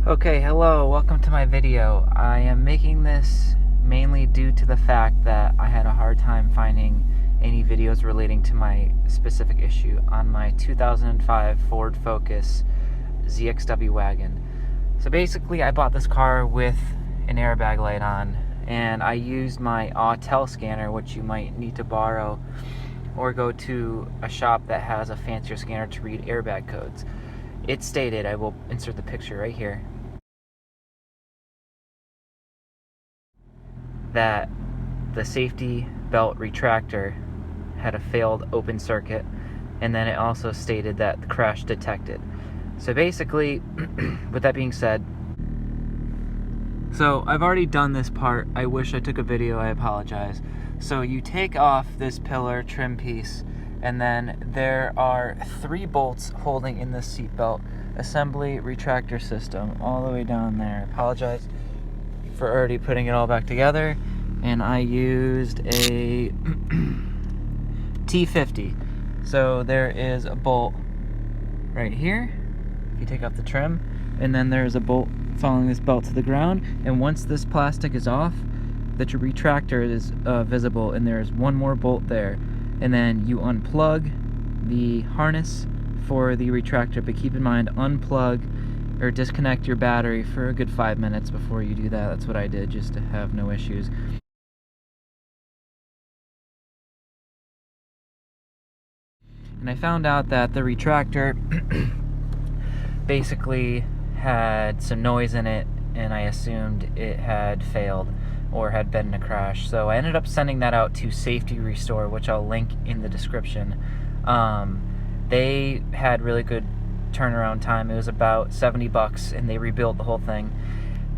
Okay, hello, welcome to my video. I am making this mainly due to the fact that I had a hard time finding any videos relating to my specific issue on my 2005 Ford Focus ZXW Wagon. So basically, I bought this car with an airbag light on, and I used my Autel scanner, which you might need to borrow or go to a shop that has a fancier scanner to read airbag codes. It stated, I will insert the picture right here, that the safety belt retractor had a failed open circuit, and then it also stated that the crash detected. So basically, with that being said, so I've already done this part. I wish I took a video, I apologize. So you take off this pillar trim piece, and then there are 3 bolts holding in the seat belt assembly retractor system all the way down there. I apologize for already putting it all back together, and I used a T50. So there is a bolt right here if you take off the trim, and then there's a bolt following this belt to the ground, and once this plastic is off, the retractor is visible, and there's one more bolt there, and then you unplug the harness for the retractor, but keep in mind, unplug or disconnect your battery for a good 5 minutes before you do that. That's what I did, just to have no issues. And I found out that the retractor basically had some noise in it, and I assumed it had failed or had been in a crash. So I ended up sending that out to Safety Restore, which I'll link in the description. They had really good turnaround time. It was about $70, and they rebuilt the whole thing,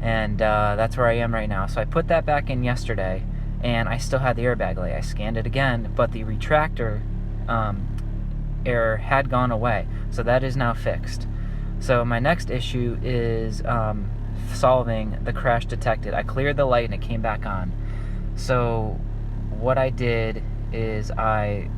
and that's where I am right now. So I put that back in yesterday, and I still had the airbag light. I scanned it again, but the retractor error had gone away, so that is now fixed. So my next issue is solving the crash detected. I cleared the light and it came back on. So what I did is I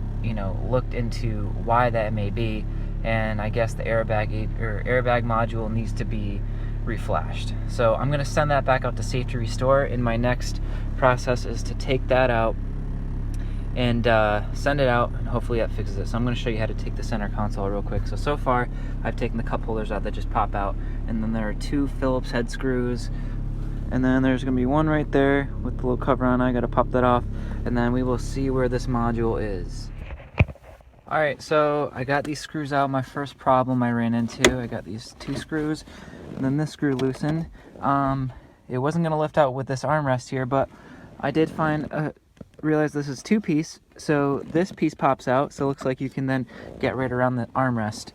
looked into why that may be, and I guess the airbag module needs to be reflashed. So I'm going to send that back out to Safety Restore, and my next process is to take that out and send it out, and hopefully that fixes it. So I'm going to show you how to take the center console real quick. So far I've taken the cup holders out that just pop out, and then there are 2 Phillips head screws, and then there's going to be one right there with the little cover on. I got to pop that off, and then we will see where this module is. Alright, so I got these screws out. My first problem I ran into, I got these 2 screws, and then this screw loosened. It wasn't going to lift out with this armrest here, but I did realize this is 2-piece, so this piece pops out, so it looks like you can then get right around the armrest.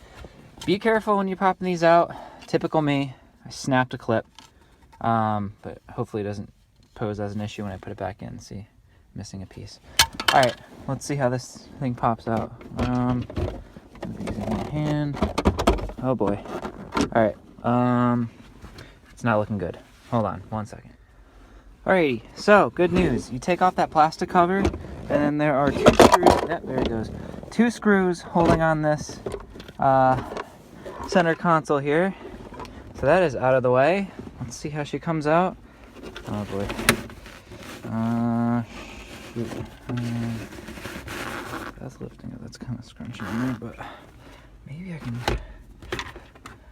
Be careful when you're popping these out. Typical me, I snapped a clip, but hopefully it doesn't pose as an issue when I put it back in. See, missing a piece. Alright, let's see how this thing pops out. Using my hand. Oh boy. Alright, it's not looking good. Hold on, 1 second. Alrighty, so good news. You take off that plastic cover, and then there are 2 screws. Yep, there it goes. 2 screws holding on this center console here. So that is out of the way. Let's see how she comes out. Oh boy. That's lifting it. That's kind of scrunching in there, but maybe I can.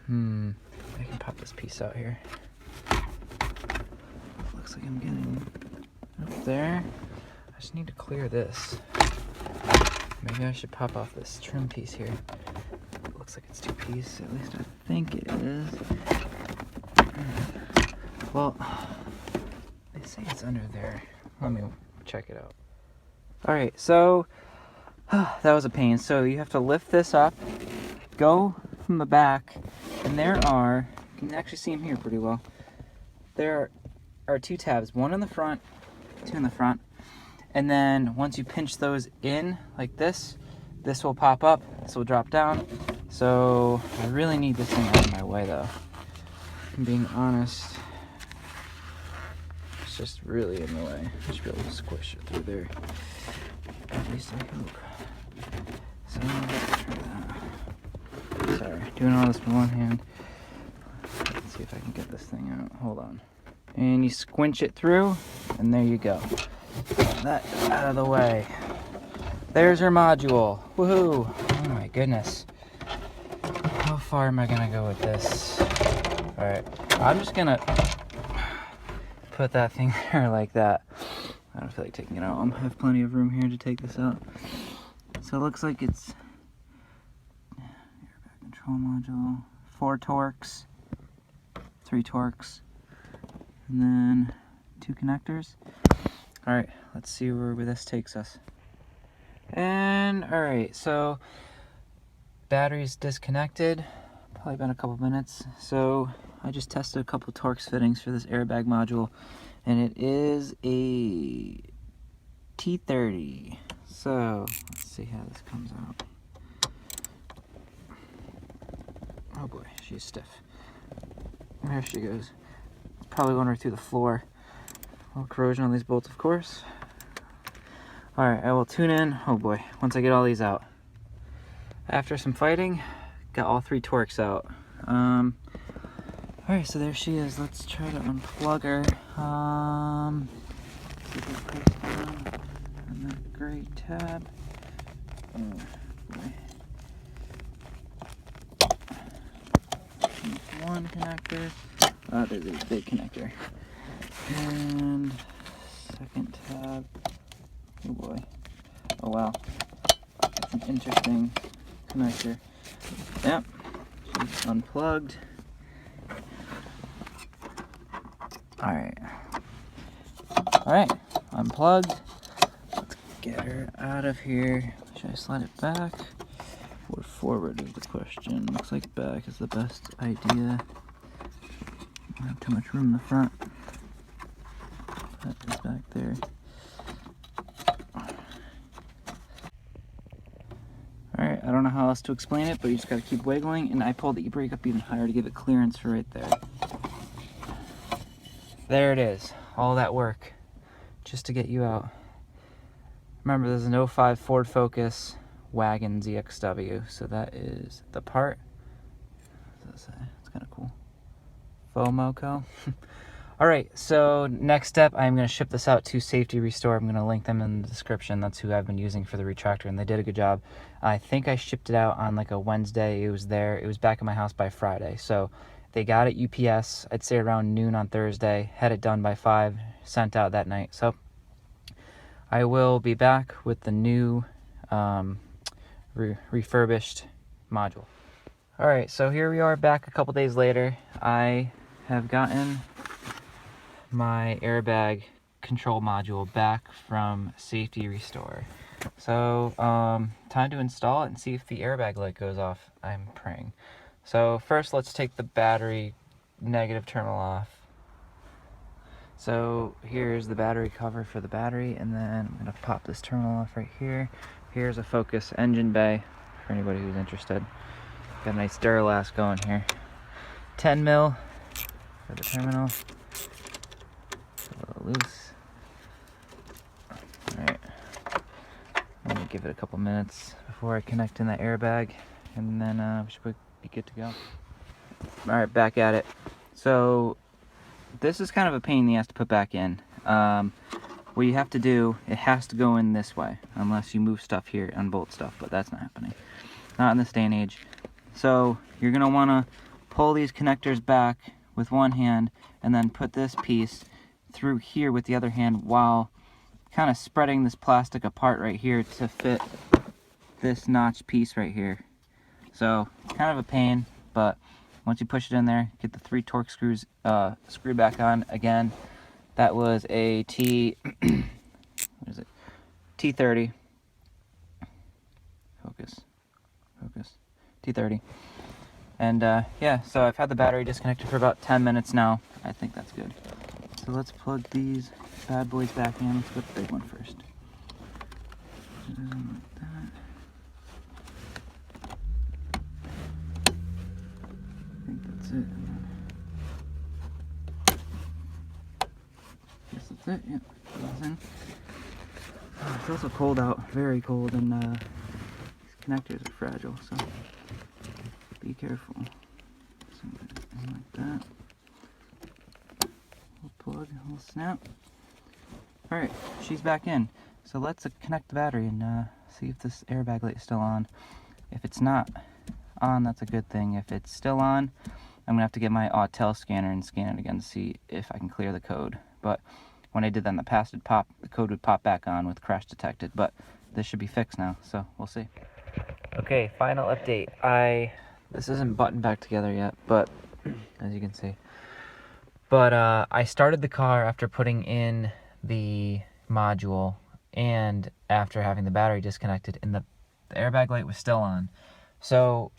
I can pop this piece out here. Looks like I'm getting up there. I just need to clear this. Maybe I should pop off this trim piece here. It looks like it's 2-piece. At least I think it is. Well, they say it's under there. Let me check it out. Alright, so that was a pain. So you have to lift this up, go from the back, and there are, you can actually see them here pretty well. There are 2 tabs, one in the front, 2 in the front, and then once you pinch those in like this, this will pop up, this will drop down. So I really need this thing out of my way though. If I'm being honest, it's just really in the way. I should be able to squish it through there. At least I hope. So let's try that. Sorry, doing all this with one hand. Let's Let's see if I can get this thing out. Hold on. And you squinch it through, and there you go. That out of the way. There's your module. Woohoo! Oh my goodness. How far am I gonna go with this? Alright, I'm just gonna put that thing there like that. I don't feel like taking it out. I have plenty of room here to take this out. So it looks like it's airbag control module, 4 Torx, 3 Torx, and then 2 connectors. Alright, let's see where this takes us. And alright, so battery's disconnected. Probably been a couple minutes. So I just tested a couple Torx fittings for this airbag module, and it is a T30. So let's see how this comes out. Oh boy, she's stiff. There she goes. Probably going right through the floor. A little corrosion on these bolts, of course. Alright, I will tune in, oh boy, once I get all these out. After some fighting, got all 3 Torx out. Alright, so there she is. Let's try to unplug her. See if we press down on that gray tab. Oh boy. One connector. Oh, there's a big connector. And second tab. Oh boy. Oh wow. That's an interesting connector. Yep. She's unplugged. Alright. Alright. Unplugged. Let's get her out of here. Should I slide it back or forward is the question. Looks like back is the best idea. Don't have too much room in the front. That is back there. Alright, I don't know how else to explain it, but you just gotta keep wiggling, and I pulled the e-brake up even higher to give it clearance for right there. There it is. All that work just to get you out. Remember, this is an 05 Ford Focus Wagon ZXW, so that is the part. What does that say? It's kind of cool. FOMOCO. Alright, so next step, I'm going to ship this out to Safety Restore. I'm going to link them in the description. That's who I've been using for the retractor, and they did a good job. I think I shipped it out on like a Wednesday. It was there. It was back at my house by Friday. So they got it UPS, I'd say around noon on Thursday. Had it done by 5, sent out that night. So I will be back with the new refurbished module. Alright, so here we are back a couple days later. I have gotten my airbag control module back from Safety Restore. So time to install it and see if the airbag light goes off. I'm praying. So first let's take the battery negative terminal off. So here's the battery cover for the battery, and then I'm gonna pop this terminal off right here. Here's a Focus engine bay for anybody who's interested. Got a nice Duralast going here. 10 mil for the terminal. A little loose. Alright. I'm gonna give it a couple minutes before I connect in that airbag, and then we should be good to go. Alright, back at it. So this is kind of a pain in the ass to put back in. What you have to do, it has to go in this way, unless you move stuff here, unbolt stuff, but that's not happening. Not in this day and age. So you're gonna wanna pull these connectors back with one hand, and then put this piece through here with the other hand while kind of spreading this plastic apart right here to fit this notch piece right here. So kind of a pain, but once you push it in there, get the 3 Torx screws screw back on again. That was a what is it? T30. Focus. T30. And yeah, so I've had the battery disconnected for about 10 minutes now. I think that's good. So let's plug these bad boys back in. Let's put the big one first. Like that. I think that's it. Guess that's it. Yeah. Oh, it's also cold out, very cold, and these connectors are fragile, so be careful. So like that. plug, a little snap. Alright, she's back in. So let's connect the battery and see if this airbag light is still on. If it's not on, that's a good thing. If it's still on, I'm gonna have to get my Autel scanner and scan it again to see if I can clear the code. But when I did that in the past, the code would pop back on with crash detected, but this should be fixed now, so we'll see. Okay, final update. This isn't buttoned back together yet, but as you can see. But I started the car after putting in the module and after having the battery disconnected, and the airbag light was still on. So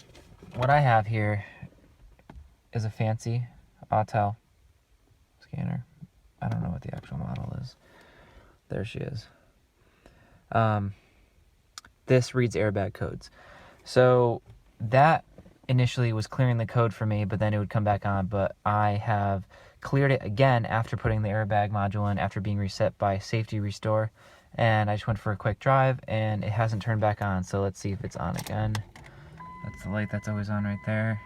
what I have here is a fancy Autel scanner. I don't know what the actual model is. There she is. This reads airbag codes. So that initially was clearing the code for me, but then it would come back on. But I have cleared it again after putting the airbag module in, after being reset by safety restore. And I just went for a quick drive and it hasn't turned back on. So let's see if it's on again. That's the light that's always on right there.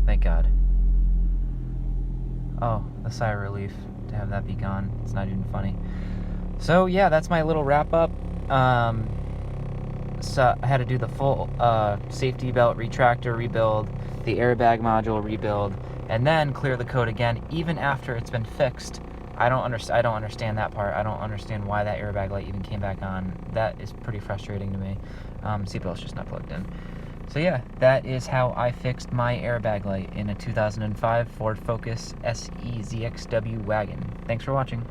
Thank God. Oh, a sigh of relief to have that be gone. It's not even funny. So yeah, that's my little wrap up. So I had to do the full safety belt retractor rebuild, the airbag module rebuild, and then clear the code again, even after it's been fixed. I don't understand that part. I don't understand why that airbag light even came back on. That is pretty frustrating to me. Seatbelt's just not plugged in. So yeah, that is how I fixed my airbag light in a 2005 Ford Focus SE ZXW wagon. Thanks for watching.